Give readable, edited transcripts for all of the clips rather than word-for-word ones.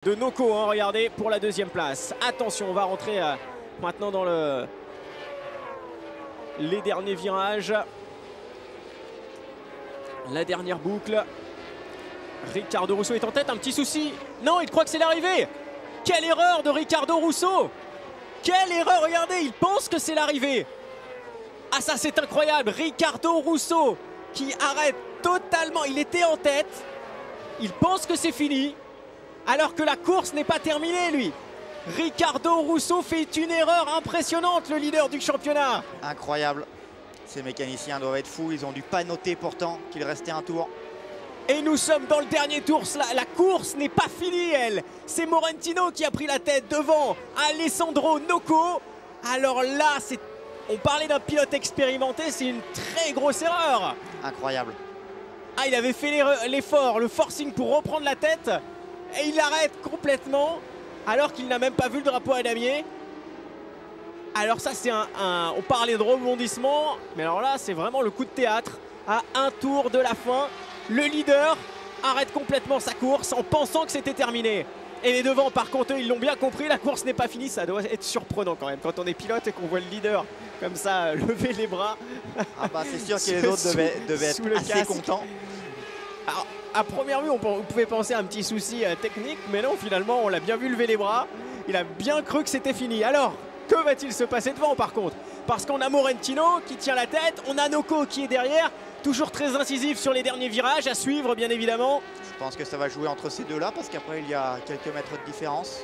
De Noko, hein, regardez, pour la deuxième place. Attention, on va rentrer maintenant dans les derniers virages. La dernière boucle. Ricardo Russo est en tête, un petit souci. Non, il croit que c'est l'arrivée. Quelle erreur de Ricardo Russo! Quelle erreur, regardez, il pense que c'est l'arrivée. Ah ça c'est incroyable, Ricardo Russo qui arrête totalement, il était en tête. Il pense que c'est fini, alors que la course n'est pas terminée lui. Ricardo Russo fait une erreur impressionnante, le leader du championnat. Incroyable, ces mécaniciens doivent être fous, ils ont dû pas noter pourtant qu'il restait un tour. Et nous sommes dans le dernier tour, la course n'est pas finie elle. C'est Morentino qui a pris la tête devant Alessandro Noko. Alors là, on parlait d'un pilote expérimenté, c'est une très grosse erreur. Incroyable. Ah, il avait fait l'effort, le forcing pour reprendre la tête. Et il arrête complètement, alors qu'il n'a même pas vu le drapeau à damier. Alors ça, c'est on parlait de rebondissement, mais alors là, c'est vraiment le coup de théâtre. À un tour de la fin, le leader arrête complètement sa course en pensant que c'était terminé. Et les devants, par contre, ils l'ont bien compris, la course n'est pas finie. Ça doit être surprenant quand même, quand on est pilote et qu'on voit le leader comme ça lever les bras. Ah bah c'est sûr que les autres devaient être assez contents. Alors, à première vue, on pouvait penser à un petit souci technique, mais non, finalement, on l'a bien vu lever les bras. Il a bien cru que c'était fini. Alors, que va-t-il se passer devant, par contre? Parce qu'on a Morentino qui tient la tête, on a Noko qui est derrière, toujours très incisif sur les derniers virages, à suivre, bien évidemment. Je pense que ça va jouer entre ces deux-là, parce qu'après, il y a quelques mètres de différence.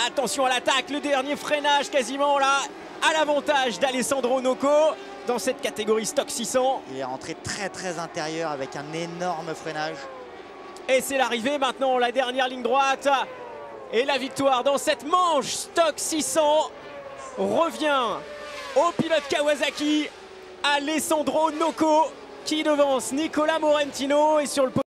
Attention à l'attaque, le dernier freinage quasiment là, à l'avantage d'Alessandro Noko dans cette catégorie stock 600. Il est rentré très intérieur avec un énorme freinage. Et c'est l'arrivée maintenant, la dernière ligne droite. Et la victoire dans cette manche stock 600 revient au pilote Kawasaki, Alessandro Noko, qui devance Nicolas Morentino et sur le